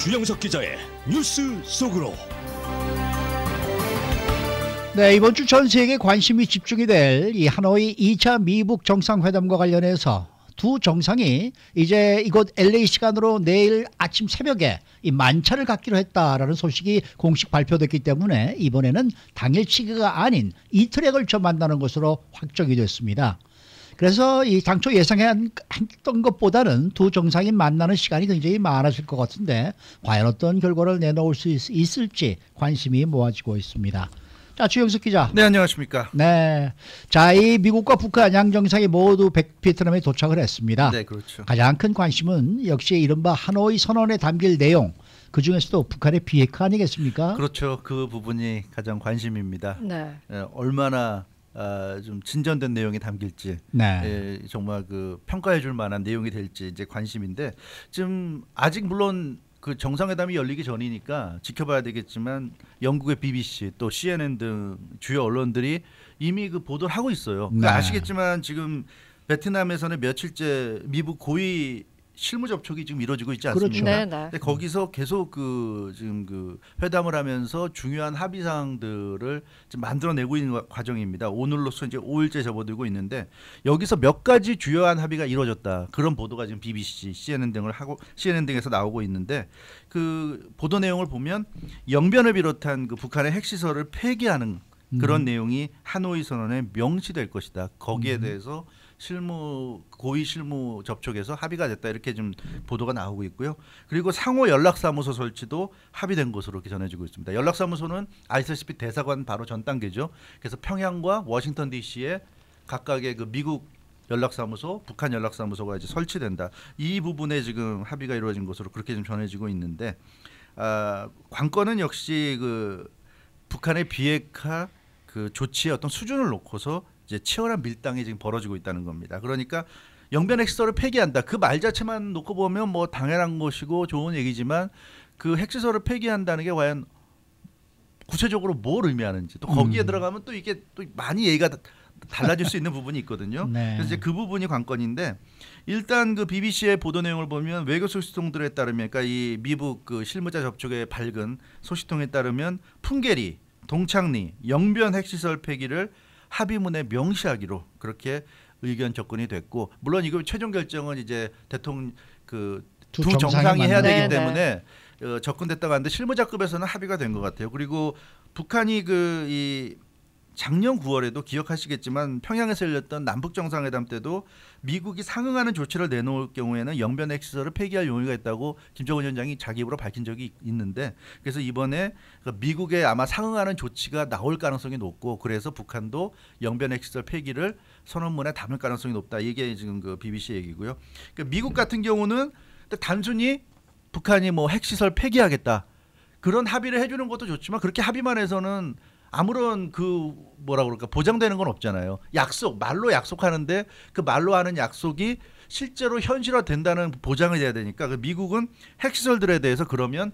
주영석 기자의 뉴스 속으로. 네, 이번 주 전 세계 관심이 집중이 될 이 하노이 2차 미북 정상회담과 관련해서 두 정상이 이제 이곳 LA 시간으로 내일 아침 새벽에 이 만찬을 갖기로 했다라는 소식이 공식 발표됐기 때문에 이번에는 당일치기가 아닌 이틀에 걸쳐 만나는 것으로 확정이 됐습니다. 그래서 이 당초 예상했던 것보다는 두 정상이 만나는 시간이 굉장히 많아질 것 같은데 과연 어떤 결과를 내놓을 수 있을지 관심이 모아지고 있습니다. 자, 주영석 기자. 네, 안녕하십니까. 네. 자, 이 미국과 북한 양 정상이 모두 베트남에 도착을 했습니다. 네, 그렇죠. 가장 큰 관심은 역시 이른바 하노이 선언에 담길 내용, 그 중에서도 북한의 비핵화 아니겠습니까? 그렇죠. 그 부분이 가장 관심입니다. 네. 얼마나 좀 진전된 내용이 담길지, 네. 정말 그 평가해줄 만한 내용이 될지 이제 관심인데, 지금 아직 물론 그 정상회담이 열리기 전이니까 지켜봐야 되겠지만 영국의 BBC 또 CNN 등 주요 언론들이 이미 그 보도를 하고 있어요. 네. 그러니까 아시겠지만 지금 베트남에서는 며칠째 미국 고위 실무 접촉이 지금 이루어지고 있지 않습니까? 그렇죠. 네, 네. 근데 거기서 계속 그 지금 그 회담을 하면서 중요한 합의 사항들을 지금 만들어내고 있는 과정입니다. 오늘로서 이제 5일째 접어들고 있는데 여기서 몇 가지 주요한 합의가 이루어졌다. 그런 보도가 지금 BBC, CNN 등에서 나오고 있는데 그 보도 내용을 보면 영변을 비롯한 그 북한의 핵시설을 폐기하는 그런 내용이 하노이 선언에 명시될 것이다. 거기에 대해서 고위 실무 접촉에서 합의가 됐다, 이렇게 좀 보도가 나오고 있고요. 그리고 상호 연락사무소 설치도 합의된 것으로 이렇게 전해지고 있습니다. 연락사무소는 아시다시피 대사관 바로 전 단계죠. 그래서 평양과 워싱턴 DC에 각각의 그 미국 연락사무소, 북한 연락사무소가 이제 설치된다. 이 부분에 지금 합의가 이루어진 것으로 그렇게 좀 전해지고 있는데, 관건은 역시 그 북한의 비핵화 그 조치의 어떤 수준을 놓고서 이제 치열한 밀당이 지금 벌어지고 있다는 겁니다. 그러니까 영변 핵시설을 폐기한다. 그 말 자체만 놓고 보면 뭐 당연한 것이고 좋은 얘기지만 그 핵시설을 폐기한다는 게 과연 구체적으로 뭘 의미하는지, 또 거기에 들어가면 또 이게 또 많이 얘기가 달라질 수 있는 부분이 있거든요. 네. 그래서 이제 그 부분이 관건인데, 일단 그 BBC의 보도 내용을 보면 외교 소식통들에 따르면, 그러니까 이 미국 그 실무자 접촉에 밝은 소식통에 따르면 풍계리, 동창리, 영변 핵시설 폐기를 합의문에 명시하기로 그렇게 의견 접근이 됐고, 물론 이거 최종 결정은 이제 대통령 그 두 정상이 해야 되기 때문에 접근됐다고 하는데 실무자급에서는 합의가 된 것 같아요. 그리고 북한이 이 작년 9월에도 기억하시겠지만 평양에서 열렸던 남북 정상회담 때도 미국이 상응하는 조치를 내놓을 경우에는 영변 핵시설을 폐기할 용의가 있다고 김정은 위원장이 자기 입으로 밝힌 적이 있는데, 그래서 이번에 미국에 아마 상응하는 조치가 나올 가능성이 높고, 그래서 북한도 영변 핵시설 폐기를 선언문에 담을 가능성이 높다. 이게 지금 그 BBC 얘기고요. 그러니까 미국 같은 경우는 단순히 북한이 뭐 핵시설 폐기하겠다, 그런 합의를 해주는 것도 좋지만 그렇게 합의만 해서는 아무런 그 뭐라 그럴까 보장되는 건 없잖아요. 말로 약속하는데 그 말로 하는 약속이 실제로 현실화된다는 보장이 돼야 되니까, 그 미국은 핵시설들에 대해서 그러면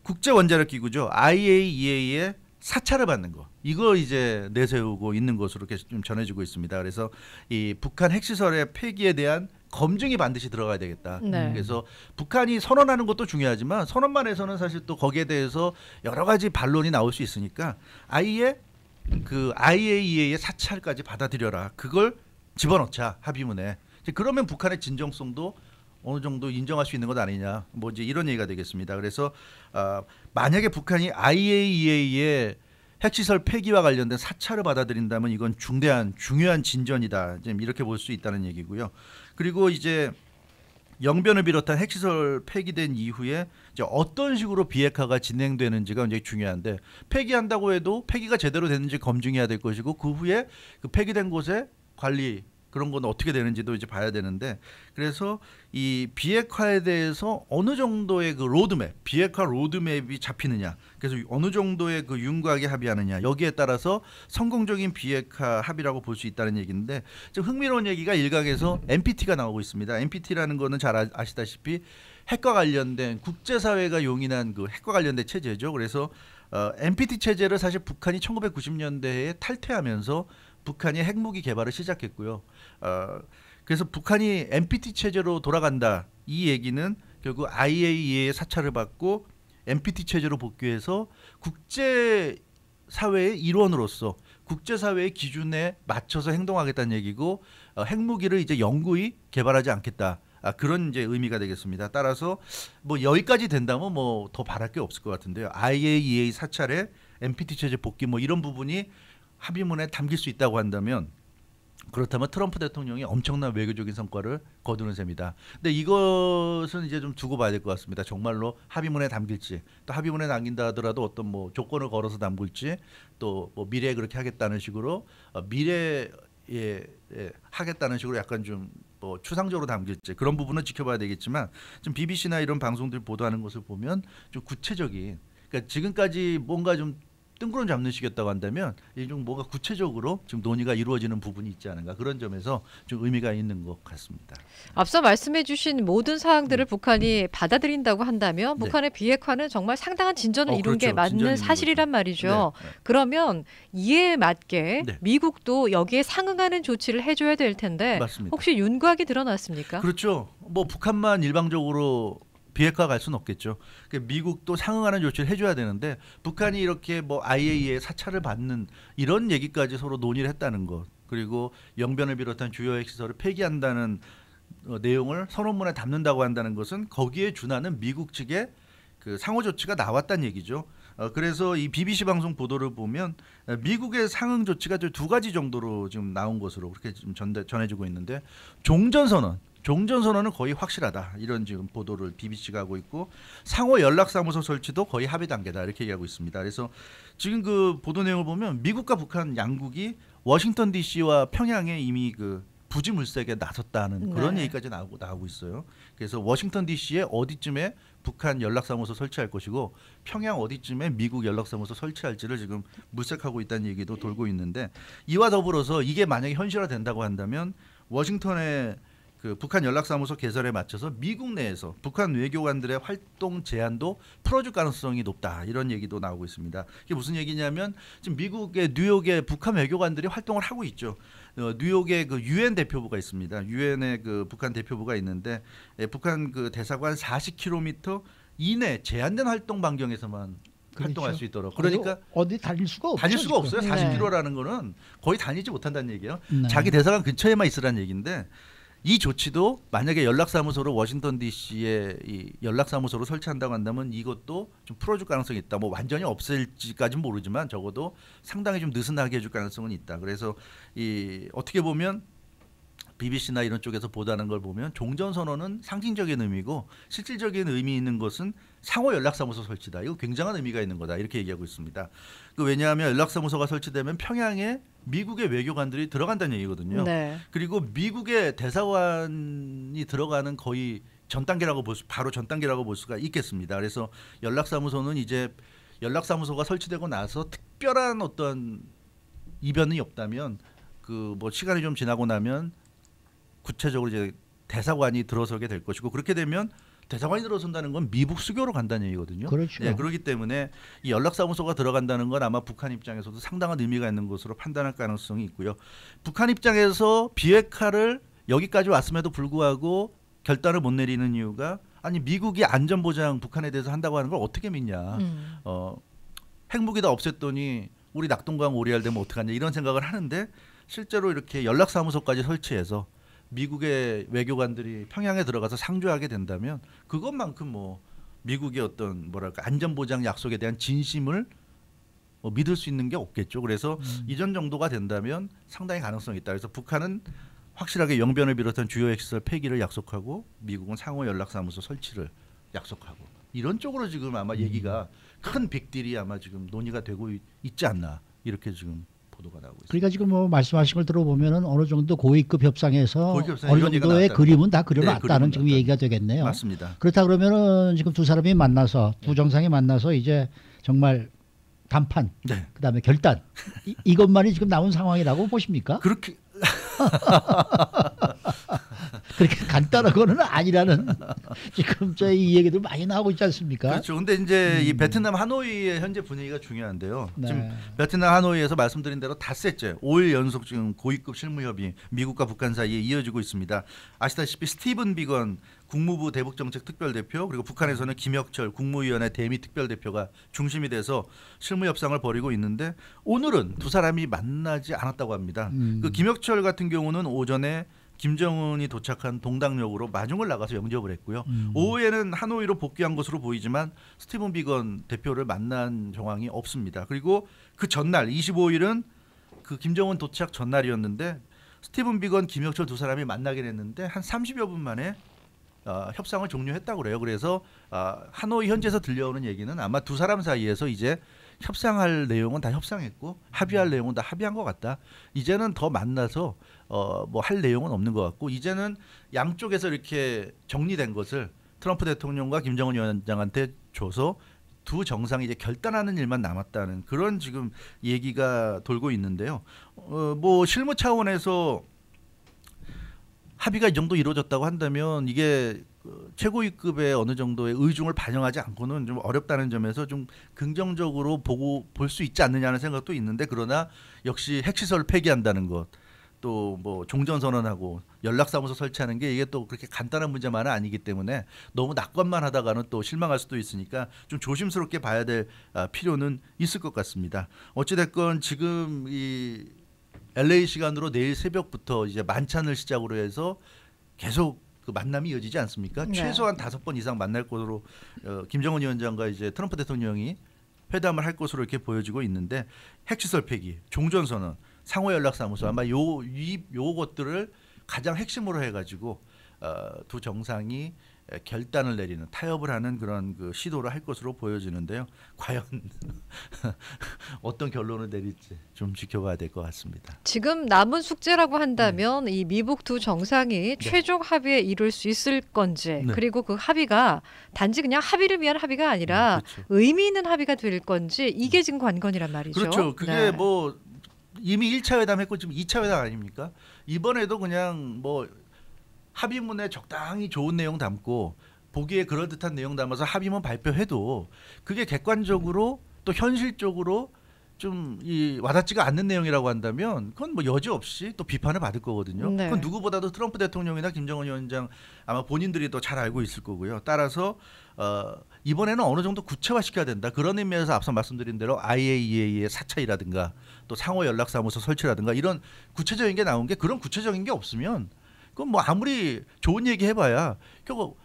국제원자력기구죠, IAEA의 사찰을 받는 거, 이거 이제 내세우고 있는 것으로 계속 좀 전해지고 있습니다. 그래서 이 북한 핵시설의 폐기에 대한 검증이 반드시 들어가야 되겠다. 네. 그래서 북한이 선언하는 것도 중요하지만 선언만 해서는 사실 또 거기에 대해서 여러 가지 반론이 나올 수 있으니까 아예 그 IAEA의 사찰까지 받아들여라, 그걸 집어넣자 합의문에. 그러면 북한의 진정성도 어느 정도 인정할 수 있는 것 아니냐, 뭐 이제 이런 얘기가 되겠습니다. 그래서 만약에 북한이 IAEA의 핵시설 폐기와 관련된 사찰을 받아들인다면 이건 중요한 진전이다, 이렇게 볼 수 있다는 얘기고요. 그리고 이제 영변을 비롯한 핵시설 폐기된 이후에 이제 어떤 식으로 비핵화가 진행되는지가 굉장히 중요한데, 폐기한다고 해도 폐기가 제대로 됐는지 검증해야 될 것이고, 그 후에 그 폐기된 곳의 관리, 그런 건 어떻게 되는지도 이제 봐야 되는데, 그래서 이 비핵화에 대해서 어느 정도의 그 비핵화 로드맵이 잡히느냐, 그래서 어느 정도의 그 윤곽에 합의하느냐, 여기에 따라서 성공적인 비핵화 합의라고 볼 수 있다는 얘기인데, 좀 흥미로운 얘기가 일각에서 NPT가 나오고 있습니다. NPT라는 거는 잘 아시다시피 핵과 관련된 국제사회가 용인한 그 핵과 관련된 체제죠. 그래서 NPT 체제를 사실 북한이 1990년대에 탈퇴하면서 북한이 핵무기 개발을 시작했고요. 그래서 북한이 NPT 체제로 돌아간다, 이 얘기는 결국 IAEA의 사찰을 받고 NPT 체제로 복귀해서 국제 사회의 일원으로서 국제 사회의 기준에 맞춰서 행동하겠다는 얘기고 핵무기를 이제 영구히 개발하지 않겠다. 그런 이제 의미가 되겠습니다. 따라서 뭐 여기까지 된다면 뭐 더 바랄 게 없을 것 같은데요. IAEA 사찰에 NPT 체제 복귀 뭐 이런 부분이 합의문에 담길 수 있다고 한다면 그렇다면 트럼프 대통령이 엄청난 외교적인 성과를 거두는 셈이다. 근데 이것은 이제 좀 두고 봐야 될 것 같습니다. 정말로 합의문에 담길지, 또 합의문에 남긴다 하더라도 어떤 뭐 조건을 걸어서 담길지, 또 뭐 미래에 그렇게 하겠다는 식으로 미래에 하겠다는 식으로 약간 좀 뭐 추상적으로 담길지 그런 부분은 지켜봐야 되겠지만 좀 BBC나 이런 방송들 보도하는 것을 보면 좀 구체적인, 그러니까 지금까지 뭔가 좀 뜬구름 잡는 식이었다고 한다면 이제 좀 뭔가 구체적으로 지금 논의가 이루어지는 부분이 있지 않은가, 그런 점에서 좀 의미가 있는 것 같습니다. 앞서 말씀해주신 모든 사항들을 북한이 받아들인다고 한다면 네. 북한의 비핵화는 정말 상당한 진전을 이룬 게 그렇죠. 맞는 진전이 사실이란 이룬 말이죠. 거죠. 네. 그러면 이에 맞게 네. 미국도 여기에 상응하는 조치를 해줘야 될 텐데 맞습니다. 혹시 윤곽이 드러났습니까? 그렇죠. 뭐 북한만 일방적으로 비핵화 갈 수는 없겠죠. 그러니까 미국도 상응하는 조치를 해줘야 되는데 북한이 이렇게 뭐 IAEA 사찰을 받는 이런 얘기까지 서로 논의를 했다는 것, 그리고 영변을 비롯한 주요 핵시설을 폐기한다는 내용을 선언문에 담는다고 한다는 것은 거기에 준하는 미국 측의 그 상호 조치가 나왔다는 얘기죠. 그래서 이 BBC 방송 보도를 보면 미국의 상응 조치가 두 가지 정도로 지금 나온 것으로 그렇게 지금 전해지고 있는데, 종전선언은 거의 확실하다, 이런 지금 보도를 BBC가 하고 있고, 상호 연락사무소 설치도 거의 합의 단계다, 이렇게 얘기하고 있습니다. 그래서 지금 그 보도 내용을 보면 미국과 북한 양국이 워싱턴 DC와 평양에 이미 그 부지물색에 나섰다는 그런 네. 얘기까지 나오고 있어요. 그래서 워싱턴 DC에 어디쯤에 북한 연락사무소 설치할 것이고 평양 어디쯤에 미국 연락사무소 설치할지를 지금 물색하고 있다는 얘기도 돌고 있는데, 이와 더불어서 이게 만약에 현실화된다고 한다면 워싱턴의 그 북한 연락사무소 개설에 맞춰서 미국 내에서 북한 외교관들의 활동 제한도 풀어줄 가능성이 높다, 이런 얘기도 나오고 있습니다. 이게 무슨 얘기냐면 지금 미국의 뉴욕에 북한 외교관들이 활동을 하고 있죠. 뉴욕에 그 UN 대표부가 있습니다. UN의 그 북한 대표부가 있는데 북한 그 대사관 40km 이내 제한된 활동 반경에서만 활동할 수 있도록. 그러니까 어디 다닐 수가 없죠. 다닐 수가 없어요. 네. 40km라는 거는 거의 다니지 못한다는 얘기예요. 네. 자기 대사관 근처에만 있으라는 얘기인데, 이 조치도 만약에 연락사무소를 워싱턴 DC에 이 연락사무소로 설치한다고 한다면 이것도 좀 풀어줄 가능성이 있다. 뭐 완전히 없앨지까지는 모르지만 적어도 상당히 좀 느슨하게 해줄 가능성은 있다. 그래서 이 어떻게 보면 BBC나 이런 쪽에서 보도하는 걸 보면 종전선언은 상징적인 의미고 실질적인 의미 있는 것은 상호 연락사무소 설치다. 이거 굉장한 의미가 있는 거다, 이렇게 얘기하고 있습니다. 왜냐하면 연락사무소가 설치되면 평양에 미국의 외교관들이 들어간다는 얘기거든요. 네. 그리고 미국의 대사관이 들어가는 거의 전 단계라고 바로 전 단계라고 볼 수가 있겠습니다. 그래서 연락사무소는 이제 연락사무소가 설치되고 나서 특별한 어떤 이변이 없다면 그 뭐 시간이 좀 지나고 나면 구체적으로 이제 대사관이 들어서게 될 것이고, 그렇게 되면 대사관이 들어선다는 건 미국 수교로 간다는 얘기거든요. 그렇죠. 네, 그렇기 때문에 이 연락사무소가 들어간다는 건 아마 북한 입장에서도 상당한 의미가 있는 것으로 판단할 가능성이 있고요. 북한 입장에서 비핵화를 여기까지 왔음에도 불구하고 결단을 못 내리는 이유가, 아니 미국이 안전보장 북한에 대해서 한다고 하는 걸 어떻게 믿냐. 핵무기 다 없앴더니 우리 낙동강 오리알 되면 어떡하냐, 이런 생각을 하는데 실제로 이렇게 연락사무소까지 설치해서 미국의 외교관들이 평양에 들어가서 상주하게 된다면 그것만큼 뭐 미국의 어떤 뭐랄까 안전보장 약속에 대한 진심을 믿을 수 있는 게 없겠죠. 그래서 이전 정도가 된다면 상당히 가능성이 있다. 그래서 북한은 확실하게 영변을 비롯한 주요 핵시설 폐기를 약속하고 미국은 상호 연락사무소 설치를 약속하고, 이런 쪽으로 지금 아마 얘기가 큰 빅딜이 아마 지금 논의가 되고 있지 않나, 이렇게 지금 보도가 나오고 있습니다. 그러니까 지금 뭐 말씀하신 걸 들어보면은 어느 정도 고위급 협상에서 고위급 협상에 어느 이런 얘기가 정도의 나왔다는 그림은 다 네, 그려놨다는 그림은 지금 나왔다는. 얘기가 되겠네요. 맞습니다. 그렇다 그러면은 지금 두 사람이 만나서 두 정상이 만나서 이제 정말談判, 네. 그다음에 결단, 이것만이 지금 나온 상황이라고 보십니까? 그렇게 그렇게 간단한 거는 아니라는 지금 저희 이 얘기도 많이 나오고 있지 않습니까? 그렇죠. 근데 이제 이 베트남 하노이의 현재 분위기가 중요한데요. 네. 지금 베트남 하노이에서 말씀드린 대로 닷새째 5일 연속 지금 고위급 실무 협의 미국과 북한 사이에 이어지고 있습니다. 아시다시피 스티븐 비건 국무부 대북정책 특별대표 그리고 북한에서는 김혁철 국무위원회 대미 특별대표가 중심이 돼서 실무 협상을 벌이고 있는데 오늘은 두 사람이 만나지 않았다고 합니다. 그 김혁철 같은 경우는 오전에 김정은이 도착한 동당역으로 마중을 나가서 영접을 했고요. 오후에는 하노이로 복귀한 것으로 보이지만 스티븐 비건 대표를 만난 정황이 없습니다. 그리고 그 전날 25일은 그 김정은 도착 전날이었는데 스티븐 비건, 김혁철 두 사람이 만나긴 했는데 한 30여 분 만에 협상을 종료했다고 그래요. 그래서 하노이 현지에서 들려오는 얘기는 아마 두 사람 사이에서 이제 협상할 내용은 다 협상했고 합의할 내용은 다 합의한 것 같다. 이제는 더 만나서 뭐 할 내용은 없는 것 같고 이제는 양쪽에서 이렇게 정리된 것을 트럼프 대통령과 김정은 위원장한테 줘서 두 정상이 이제 결단하는 일만 남았다는 그런 지금 얘기가 돌고 있는데요. 뭐 실무 차원에서 합의가 이 정도 이루어졌다고 한다면 이게 최고위급의 어느 정도의 의중을 반영하지 않고는 좀 어렵다는 점에서 좀 긍정적으로 볼 수 있지 않느냐는 생각도 있는데 그러나 역시 핵시설 폐기한다는 것 또 뭐 종전선언하고 연락사무소 설치하는 게 이게 또 그렇게 간단한 문제만은 아니기 때문에 너무 낙관만 하다가는 또 실망할 수도 있으니까 좀 조심스럽게 봐야 될 필요는 있을 것 같습니다. 어찌됐건 지금 이 LA 시간으로 내일 새벽부터 이제 만찬을 시작으로 해서 계속 그 만남이 이어지지 않습니까? 네. 최소한 5번 이상 만날 것으로 김정은 위원장과 이제 트럼프 대통령이 회담을 할 것으로 이렇게 보여지고 있는데 핵시설 폐기, 종전선언, 상호연락사무소 아마 요것들을 가장 핵심으로 해가지고 두 정상이 결단을 내리는 타협을 하는 그런 그 시도를 할 것으로 보여지는데요. 과연 어떤 결론을 내릴지 좀 지켜봐야 될 것 같습니다. 지금 남은 숙제라고 한다면 이 미북 두 정상이 최종 합의에 이룰 수 있을 건지 네. 그리고 그 합의가 단지 그냥 합의를 위한 합의가 아니라 그렇죠. 의미 있는 합의가 될 건지 이게 지금 관건이란 말이죠. 그렇죠. 그게 네. 뭐 이미 1차 회담 했고 지금 2차 회담 아닙니까? 이번에도 그냥 뭐 합의문에 적당히 좋은 내용 담고 보기에 그럴듯한 내용 담아서 합의문 발표해도 그게 객관적으로 또 현실적으로 좀 이 와닿지가 않는 내용이라고 한다면 그건 뭐 여지없이 또 비판을 받을 거거든요. 네. 그건 누구보다도 트럼프 대통령이나 김정은 위원장 아마 본인들이 더 잘 알고 있을 거고요. 따라서 이번에는 어느 정도 구체화시켜야 된다. 그런 의미에서 앞서 말씀드린 대로 IAEA의 사찰이라든가 또 상호 연락사무소 설치라든가 이런 구체적인 게 나온 게 그런 구체적인 게 없으면 그건 뭐 아무리 좋은 얘기 해봐야 결국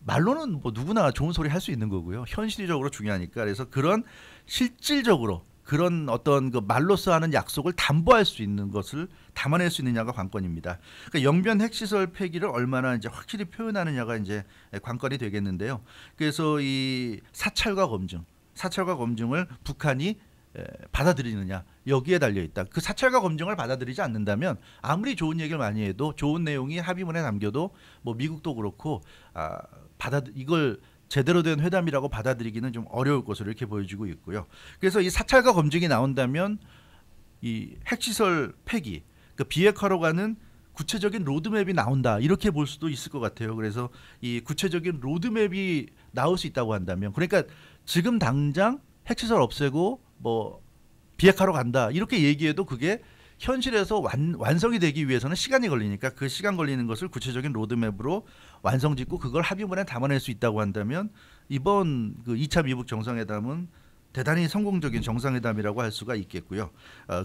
말로는 뭐 누구나 좋은 소리 할 수 있는 거고요. 현실적으로 중요하니까 그래서 그런 실질적으로 그런 어떤 그 말로써 하는 약속을 담보할 수 있는 것을 담아낼 수 있느냐가 관건입니다. 그러니까 영변 핵시설 폐기를 얼마나 이제 확실히 표현하느냐가 이제 관건이 되겠는데요. 그래서 이 사찰과 검증을 북한이 받아들이느냐 여기에 달려 있다. 그 사찰과 검증을 받아들이지 않는다면 아무리 좋은 얘기를 많이 해도 좋은 내용이 합의문에 담겨도 뭐 미국도 그렇고 이걸 제대로 된 회담이라고 받아들이기는 좀 어려울 것으로 이렇게 보여지고 있고요. 그래서 이 사찰과 검증이 나온다면 이 핵시설 폐기, 그 비핵화로 가는 구체적인 로드맵이 나온다 이렇게 볼 수도 있을 것 같아요. 그래서 이 구체적인 로드맵이 나올 수 있다고 한다면, 그러니까 지금 당장 핵시설 없애고 뭐 비핵화로 간다 이렇게 얘기해도 그게 현실에서 완성이 되기 위해서는 시간이 걸리니까 그 시간 걸리는 것을 구체적인 로드맵으로 완성짓고 그걸 합의문에 담아낼 수 있다고 한다면 이번 그 2차 미북 정상회담은 대단히 성공적인 정상회담이라고 할 수가 있겠고요.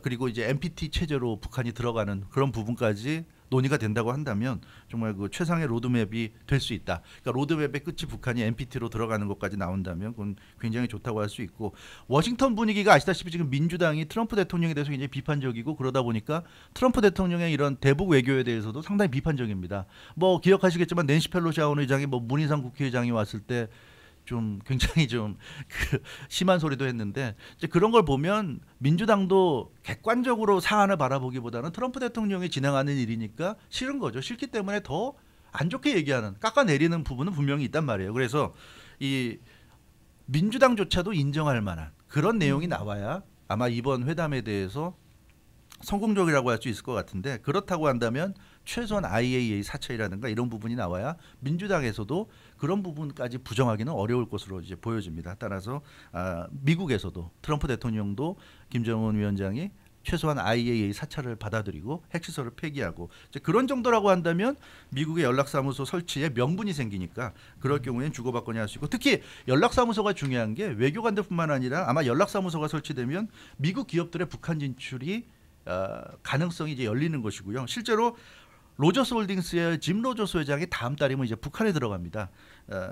그리고 이제 NPT 체제로 북한이 들어가는 그런 부분까지 논의가 된다고 한다면 정말 그 최상의 로드맵이 될 수 있다. 그러니까 로드맵의 끝이 북한이 NPT로 들어가는 것까지 나온다면 그건 굉장히 좋다고 할 수 있고, 워싱턴 분위기가 아시다시피 지금 민주당이 트럼프 대통령에 대해서 굉장히 비판적이고 그러다 보니까 트럼프 대통령의 이런 대북 외교에 대해서도 상당히 비판적입니다. 뭐 기억하시겠지만 낸시 펠로시 하원 의장이 뭐 문희상 국회의장이 왔을 때 좀 굉장히 좀 심한 소리도 했는데 이제 그런 걸 보면 민주당도 객관적으로 사안을 바라보기보다는 트럼프 대통령이 진행하는 일이니까 싫은 거죠. 싫기 때문에 더 안 좋게 얘기하는, 깎아내리는 부분은 분명히 있단 말이에요. 그래서 이 민주당조차도 인정할 만한 그런 내용이 나와야 아마 이번 회담에 대해서 성공적이라고 할 수 있을 것 같은데 그렇다고 한다면 최소한 IAEA 사찰이라든가 이런 부분이 나와야 민주당에서도 그런 부분까지 부정하기는 어려울 것으로 이제 보여집니다. 따라서 미국에서도 트럼프 대통령도 김정은 위원장이 최소한 IAEA 사찰을 받아들이고 핵시설을 폐기하고 이제 그런 정도라고 한다면 미국의 연락사무소 설치에 명분이 생기니까 그럴 경우에는 주고받거니 할 수 있고 특히 연락사무소가 중요한 게 외교관들뿐만 아니라 아마 연락사무소가 설치되면 미국 기업들의 북한 진출이 가능성이 이제 열리는 것이고요. 실제로 로저스 홀딩스의 짐 로저스 회장이 다음 달이면 이제 북한에 들어갑니다.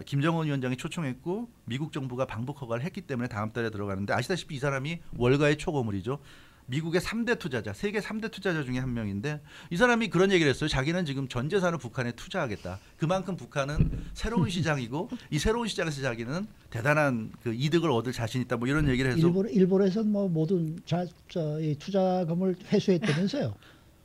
김정은 위원장이 초청했고 미국 정부가 방북 허가를 했기 때문에 다음 달에 들어가는데 아시다시피 이 사람이 월가의 초고물이죠. 미국의 3대 투자자, 세계 3대 투자자 중에 한 명인데 이 사람이 그런 얘기를 했어요. 자기는 지금 전 재산을 북한에 투자하겠다. 그만큼 북한은 새로운 시장이고 이 새로운 시장에서 자기는 대단한 그 이득을 얻을 자신 있다. 뭐 이런 얘기를 해서 일본에서 뭐 모든 이 투자금을 회수했다면서요.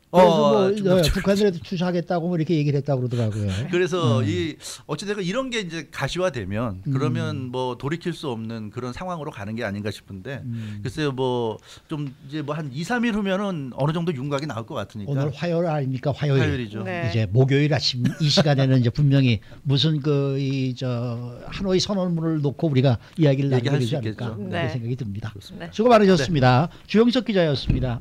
그래서 북한들한테 투자하겠다고 뭐 이렇게 얘기를 했다고 그러더라고요. 그래서 이 어찌됐건 이런 게 이제 가시화되면 그러면 뭐 돌이킬 수 없는 그런 상황으로 가는 게 아닌가 싶은데 글쎄요 뭐 좀 이제 뭐 한 2, 3일 후면은 어느 정도 윤곽이 나올 것 같으니까 오늘 화요일 아닙니까? 화요일이죠. 네. 이제 목요일 아침 이 시간에는 이제 분명히 무슨 하노이 선언문을 놓고 우리가 이야기를 나누게 되지 않을까 있겠죠. 그런 생각이 듭니다. 그렇습니다. 수고 많으셨습니다. 주영석 기자였습니다.